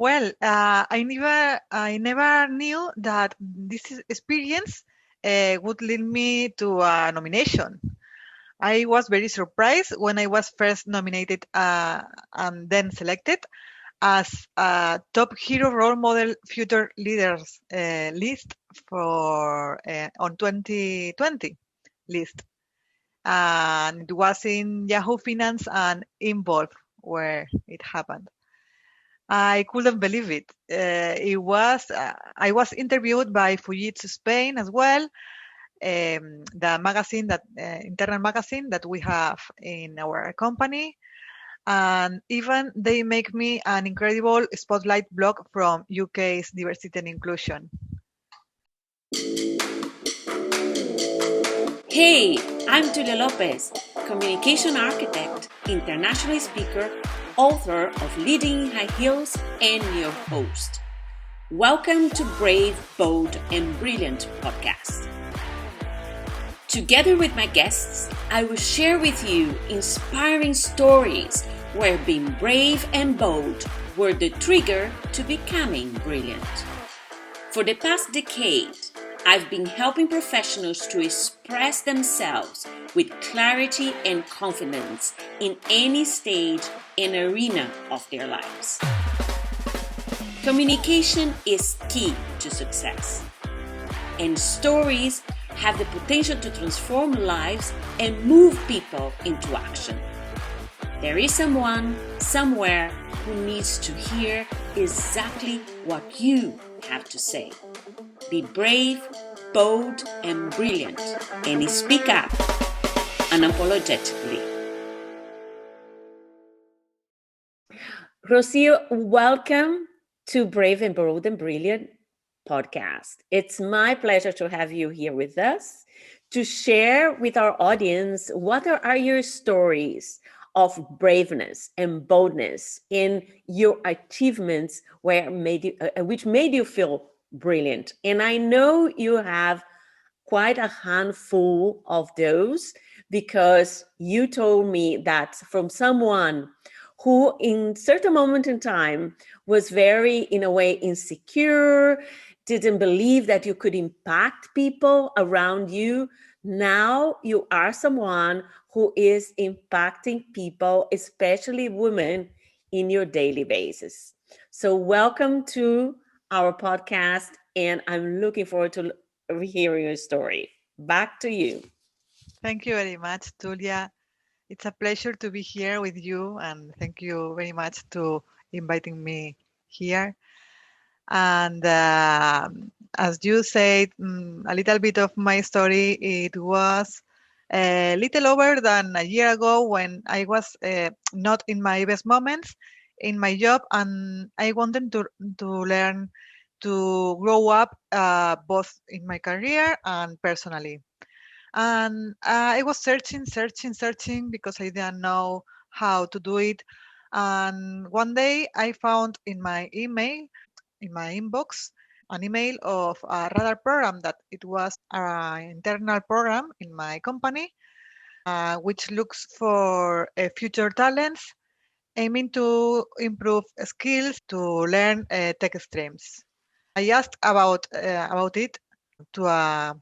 I never knew that experience would lead me to a nomination. I was very surprised when I was first nominated and then selected as a top hero role model future leaders list for on 2020 list, and it was in Yahoo Finance and Involve where it happened. I couldn't believe it. I was interviewed by Fujitsu Spain as well, the magazine that internal magazine that we have in our company, and even they make me an incredible spotlight blog from UK's diversity and inclusion. Hey, I'm Julia Lopez, communication architect, international speaker, author of Leading in High Heels, and your host. Welcome to Brave, Bold, and Brilliant podcast. Together with my guests, I will share with you inspiring stories where being brave and bold were the trigger to becoming brilliant. For the past decade, I've been helping professionals to express themselves with clarity and confidence in any stage and arena of their lives. Communication is key to success, and stories have the potential to transform lives and move people into action. There is someone, somewhere, who needs to hear exactly what you have to say. Be brave, bold, and brilliant, and speak up unapologetically. Rocio, welcome to Brave and Bold and Brilliant podcast. It's my pleasure to have you here with us to share with our audience what are your stories of braveness and boldness in your achievements which made you feel brilliant. And I know you have quite a handful of those because you told me that from someone who in certain moment in time was very, in a way, insecure, didn't believe that you could impact people around you. Now you are someone who is impacting people, especially women, in your daily basis. So welcome to our podcast, and I'm looking forward to hearing your story. Back to you. Thank you very much, Julia. It's a pleasure to be here with you, and thank you very much to inviting me here. And as you said, a little bit of my story, it was a little over than a year ago when I was not in my best moments in my job, and I wanted to learn to grow up both in my career and personally. And I was searching because I didn't know how to do it. And one day I found in my inbox, an email of a radar program that it was an internal program in my company, which looks for future talents aiming to improve skills to learn tech streams. I asked about it to a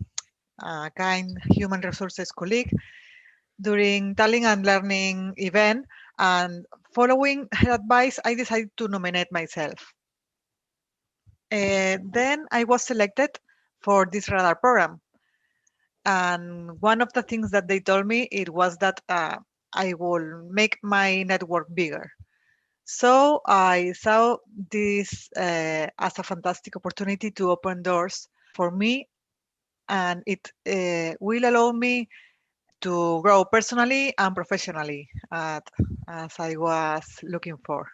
kind human resources colleague during talent and learning event, and following her advice, I decided to nominate myself. Then I was selected for this radar program, and one of the things that they told me it was that I will make my network bigger. So I saw this as a fantastic opportunity to open doors for me, and it will allow me to grow personally and professionally as I was looking for.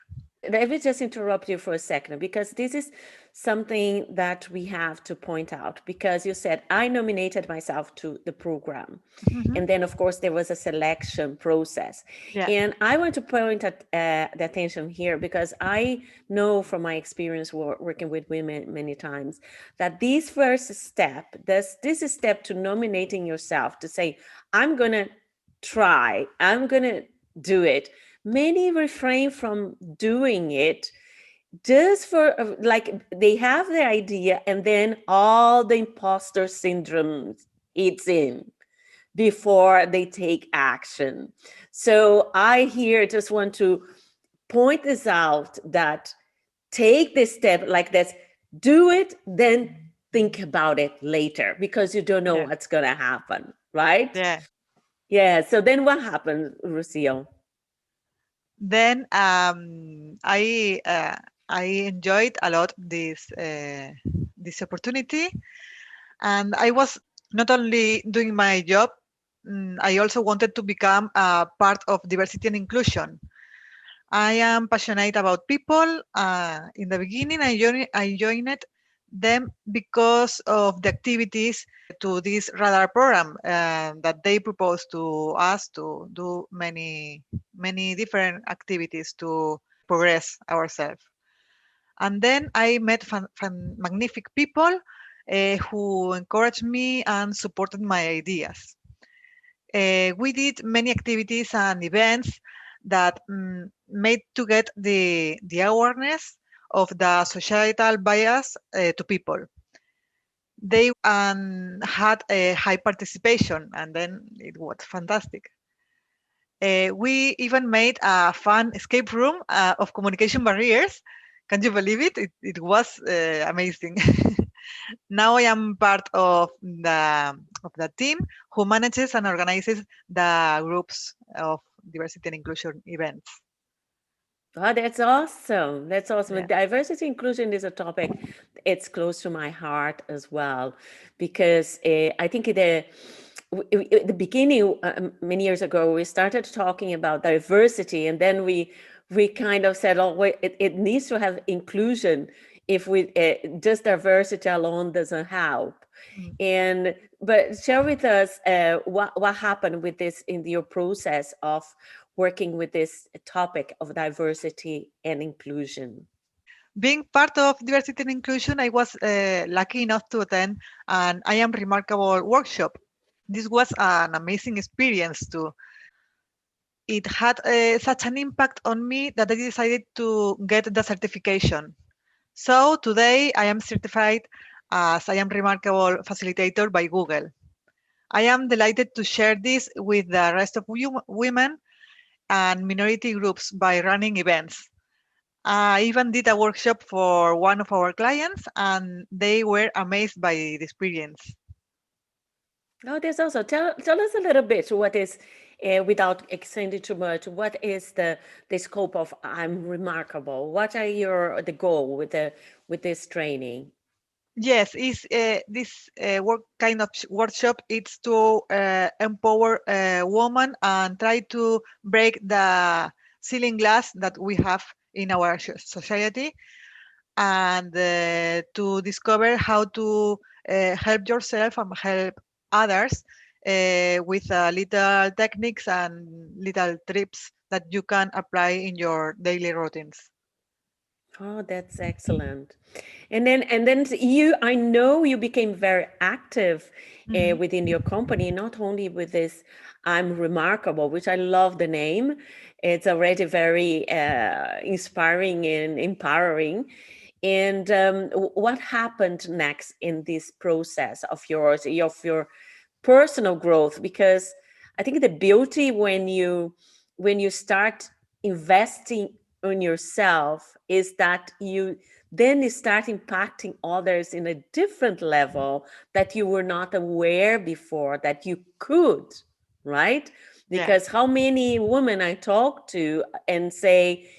Let me just interrupt you for a second because this is something that we have to point out, because you said I nominated myself to the program. Mhm. And then, of course, there was a selection process. Yeah. And I want to point at the attention here because I know from my experience working with women many times that this first step, this step to nominating yourself, to say, I'm going to try, I'm going to do it. Many refrain from doing it just for like they have the idea and then all the imposter syndrome hits in before they take action. So I here just want to point this out, that take this step like this, do it, then think about it later, because you don't know Yeah, what's going to happen, right? yeah. Yeah. So then what happened, Rocio? Then I enjoyed a lot this opportunity, and I was not only doing my job. I also wanted to become a part of diversity and inclusion. I am passionate about people. In the beginning, I joined them because of the activities to this radar program that they proposed to us to do many different activities to progress ourselves. And then I met magnificent people who encouraged me and supported my ideas. We did many activities and events that made to get the awareness of the societal bias to people. They had a high participation, and then it was fantastic. We even made a fun escape room of communication barriers. Can you believe it? It was amazing. Now I am part of the team who manages and organizes the groups of diversity and inclusion events. Oh, that's awesome. That's awesome. Yeah. Diversity inclusion is a topic, it's close to my heart as well, because I think at the beginning, many years ago, we started talking about diversity, and then we kind of said, oh, wait, it needs to have inclusion. If we just diversity alone doesn't help. Mm. And but share with us what happened with this in your process of working with this topic of diversity and inclusion. Being part of diversity and inclusion, I was lucky enough to attend an I Am Remarkable workshop. This was an amazing experience too. It had such an impact on me that I decided to get the certification. So today I am certified as I Am Remarkable Facilitator by Google. I am delighted to share this with the rest of women and minority groups by running events. I even did a workshop for one of our clients, and they were amazed by the experience. Oh, there's also tell us a little bit what is, without extending too much, what is the scope of I'm remarkable? What are the goal with the with this training? Yes, is this work kind of workshop? It's to empower a woman and try to break the ceiling glass that we have in our society, and to discover how to help yourself and help others with little techniques and little tips that you can apply in your daily routines. Oh, that's excellent. And then you, I know you became very active Mhm. within your company, not only with this I'm remarkable, which I love the name. It's already very inspiring and empowering. And what happened next in this process of yours, of your personal growth? Because I think the beauty when you start investing on yourself is that you then start impacting others in a different level that you were not aware before that you could, right? Yeah, Because how many women I talk to and say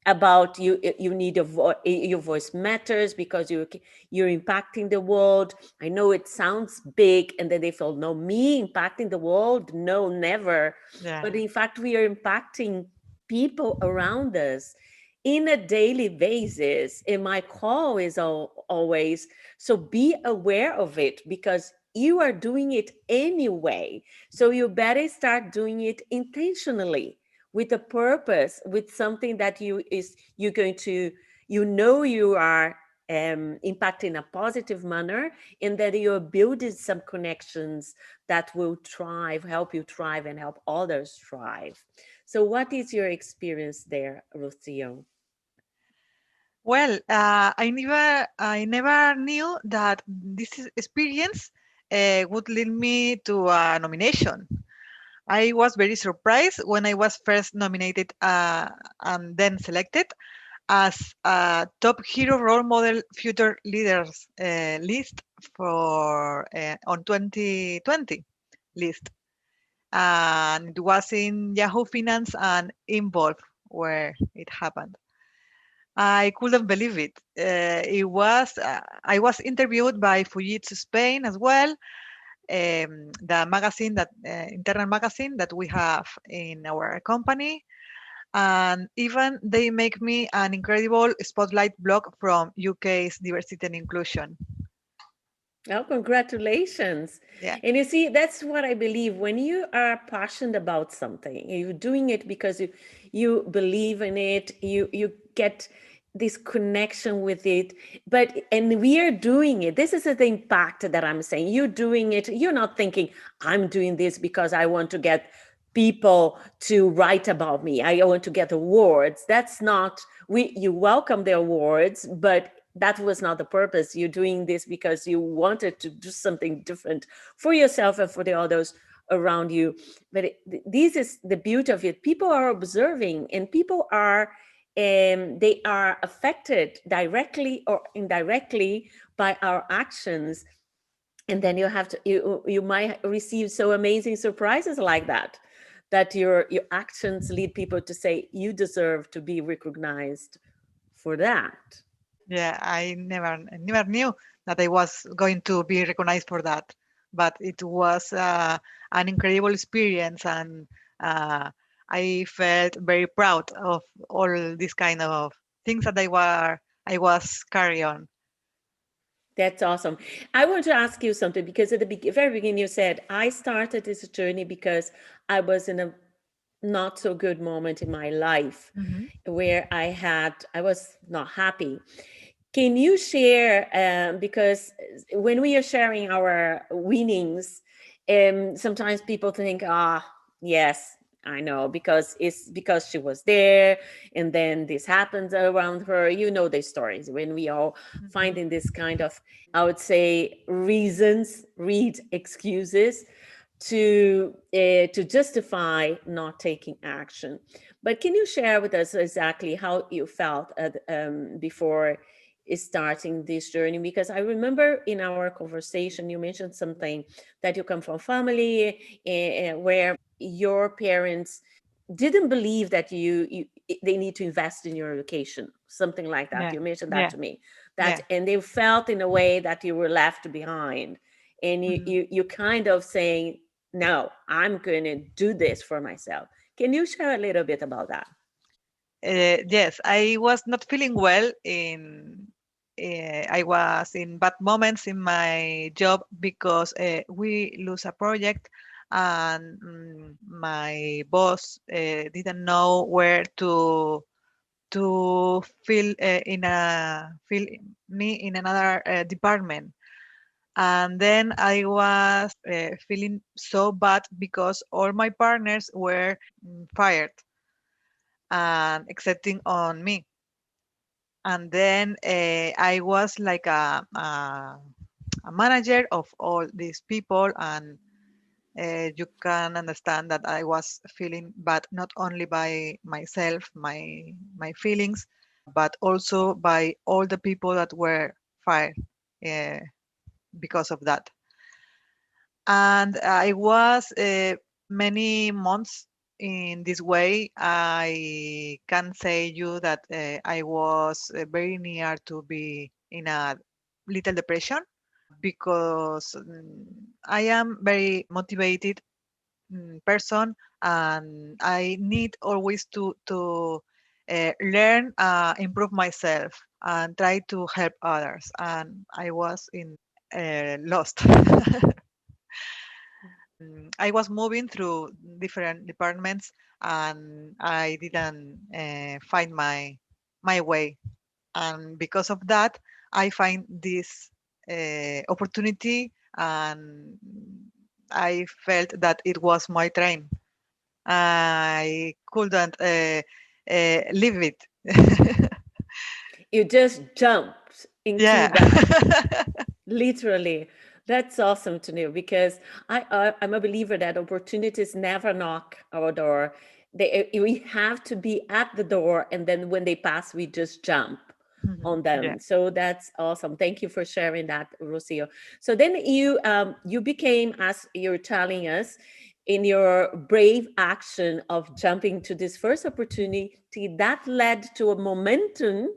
about you need your voice matters because you're impacting the world. I know it sounds big, and then they feel, no, me impacting the world, no, never. yeah, But in fact we are impacting people around us in a daily basis, and my call is always, so be aware of it, because you are doing it anyway, so you better start doing it intentionally, with a purpose, with something that you're going to, you are impacting in a positive manner, and that you're building some connections that will thrive, help you thrive, and help others thrive. So what is your experience there, Rocio? Well, I never knew that this experience would lead me to a nomination. I was very surprised when I was first nominated and then selected as a top hero role model future leaders list for on 2020 list, and it was in Yahoo Finance and Involve where it happened. I couldn't believe it. I was interviewed by Fujitsu Spain as well, the magazine that internal magazine that we have in our company, and even they make me an incredible spotlight blog from UK's diversity and inclusion. Oh, congratulations. Yeah, And you see, that's what I believe. When you are passionate about something, you're doing it because you believe in it, you get this connection with it. But and we are doing it. This is the impact that I'm saying. You're doing it, you're not thinking, I'm doing this because I want to get people to write about me. I want to get awards. That's not we you welcome the awards, but that was not the purpose. You're doing this because you wanted to do something different for yourself and for the others around you. But this is the beauty of it. People are observing, and people are they are affected directly or indirectly by our actions. And then you have to you might receive so amazing surprises like that, that your actions lead people to say you deserve to be recognized for that. yeah. I never knew that I was going to be recognized for that, but it was an incredible experience, and I felt very proud of all these kind of things that I was carry on. That's awesome. I want to ask you something because at the very beginning you said I started this journey because I was in a not so good moment in my life Mhm. where I was not happy. Can you share, because when we are sharing our winnings, sometimes people think, yes, I know, because it's because she was there, and then this happens around her. You know the stories when we all Mhm. finding this kind of, I would say, reasons, read excuses to justify not taking action. But can you share with us exactly how you felt before starting this journey? Because I remember in our conversation you mentioned something that you come from family where your parents didn't believe that they need to invest in your education, something like that. Yeah, You mentioned that yeah, to me, that yeah. and they felt in a way that you were left behind, and Mhm. you kind of saying, no, I'm going to do this for myself. Can you share a little bit about that? Yes, I was not feeling well I was in bad moments in my job because we lose a project, and my boss didn't know where to fill me in another department. And then I was feeling so bad because all my partners were fired and accepting on me. And then I was like a manager of all these people, and you can understand that I was feeling bad not only by myself, my feelings, but also by all the people that were fired uh, because of that. And I was many months in this way. I can say you that I was very near to be in a little depression because I am very motivated person, and I need always to learn, improve myself, and try to help others. And I was in lost. I was moving through different departments, and I didn't find my way. And because of that, I find this opportunity, and I felt that it was my train. I couldn't leave it. You just jumped into Yeah. that, literally. That's awesome to know because I'm a believer that opportunities never knock our door. We have to be at the door, and then when they pass, we just jump Mhm. on Yeah. them. So that's awesome. Thank you for sharing that, Rocio. So then you became, as you're telling us, in your brave action of jumping to this first opportunity, that led to a momentum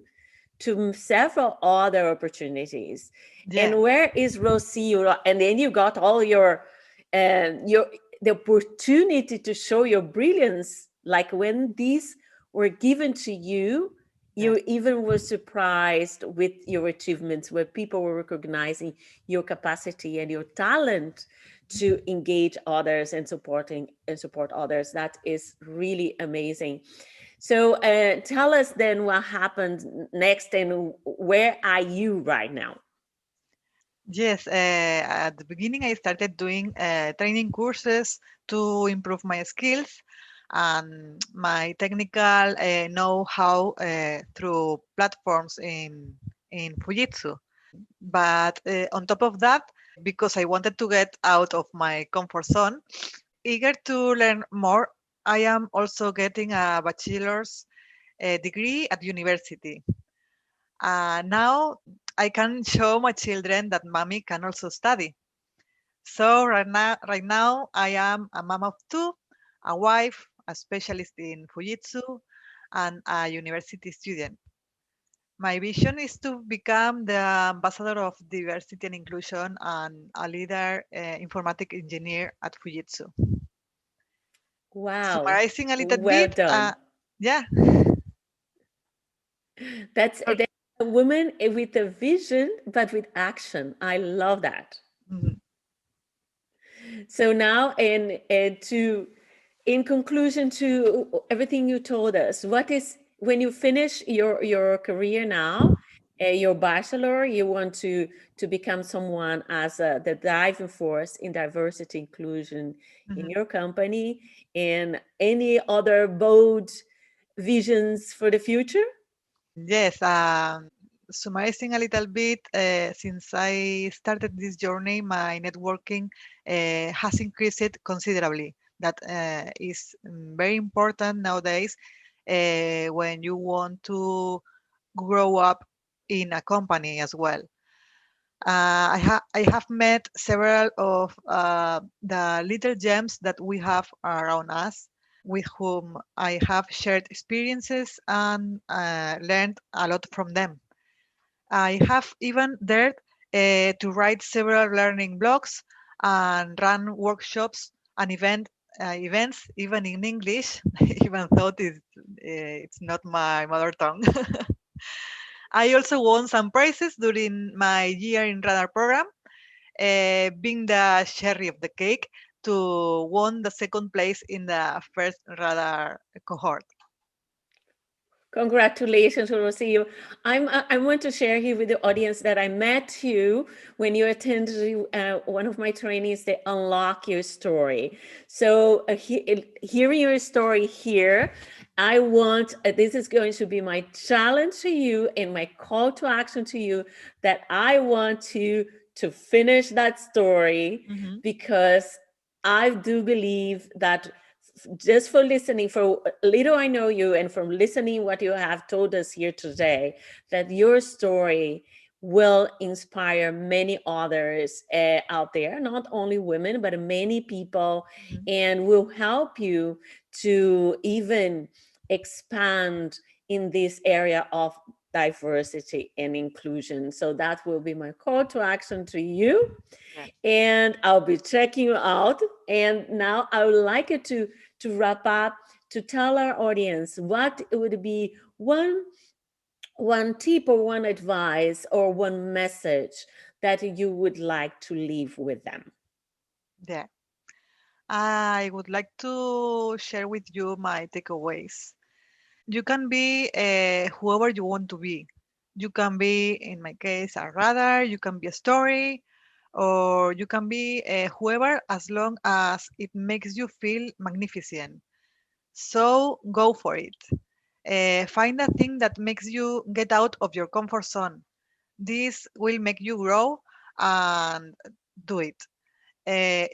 to several other opportunities. Yeah. And where is Rocio? And then you got all your the opportunity to show your brilliance. Like when these were given to you, Yeah. you even were surprised with your achievements, where people were recognizing your capacity and your talent to engage others and support others. That is really amazing. So tell us then what happened next and where are you right now? Yes, at the beginning, I started doing training courses to improve my skills and my technical know-how through platforms in Fujitsu. But on top of that, because I wanted to get out of my comfort zone, eager to learn more, I am also getting a bachelor's degree at university. Now I can show my children that mommy can also study. So right now I am a mom of two, a wife, a specialist in Fujitsu, and a university student. My vision is to become the ambassador of diversity and inclusion and a leader informatic engineer at Fujitsu. Wow, Summarizing a little well bit, done. yeah, That's a woman with a vision, but with action. I love that. mhm, So now, in conclusion to everything you told us, what is when you finish your career now, your bachelor, you want to become someone as the driving force in diversity inclusion in mhm. your company, and any other bold visions for the future? Yes, summarizing a little bit, since I started this journey, my networking has increased considerably. That is very important nowadays when you want to grow up in a company as well. I have met several of the little gems that we have around us, with whom I have shared experiences and learned a lot from them. I have even dared to write several learning blogs and run workshops and events, even in English, even though it's not my mother tongue. I also won some prizes during my year in Radar program, being the cherry of the cake to won the second place in the first Radar cohort. Congratulations, Rocio. I want to share here with the audience that I met you when you attended one of my trainings, the Unlock Your Story. So hearing your story here, I want, this is going to be my challenge to you and my call to action to you, that I want you to finish that story, Mhm. because I do believe that just for listening, for little I know you, and from listening what you have told us here today, that your story will inspire many others out there, not only women, but many people, Mhm. and will help you to even expand in this area of diversity and inclusion. So that will be my call to action to you, Yeah. and I'll be checking you out. And now I would like you to wrap up, to tell our audience what would be one tip or one advice or one message that you would like to leave with them. Yeah. I would like to share with you my takeaways. You can be whoever you want to be. You can be, in my case, a radar, you can be a story, or you can be whoever as long as it makes you feel magnificent. So go for it. Find a thing that makes you get out of your comfort zone. This will make you grow, and do it.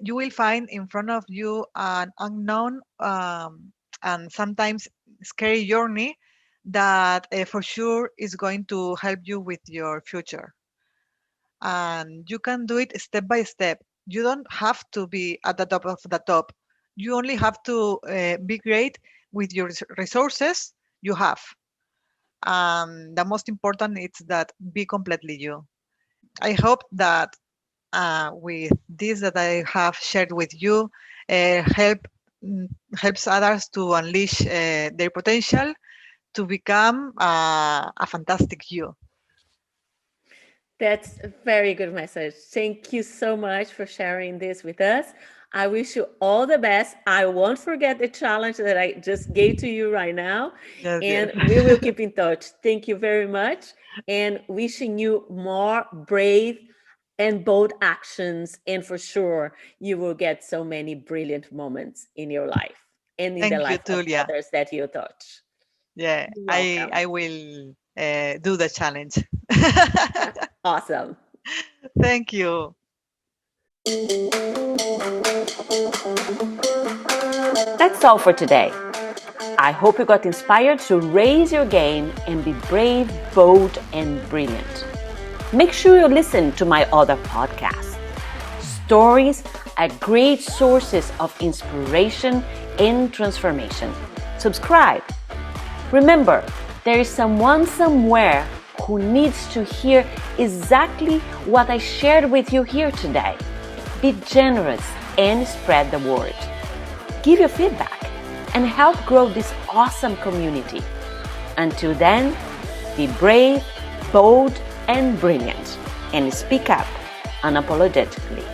You will find in front of you an unknown, and sometimes scary journey that for sure is going to help you with your future. And you can do it step by step. You don't have to be at the top of the top. You only have to be great with your resources you have. And the most important is that be completely you. I hope that with this that I have shared with you, help helps others to unleash their potential to become a fantastic you. That's a very good message. Thank you so much for sharing this with us. I wish you all the best. I won't forget the challenge that I just gave to you right now, Yes, yes. and we will keep in touch. Thank you very much, and wishing you more brave and bold actions. And for sure, you will get so many brilliant moments in your life and in the Thank you, life of Tulia. others that you touch. Yeah, You're I welcome. I will do the challenge. Awesome. Thank you. That's all for today. I hope you got inspired to raise your game and be brave, bold, and brilliant. Make sure you listen to my other podcasts. Stories are great sources of inspiration and transformation. Subscribe. Remember, there is someone somewhere who needs to hear exactly what I shared with you here today. Be generous and spread the word. Give your feedback and help grow this awesome community. Until then, be brave, bold, and brilliant, and speak up unapologetically.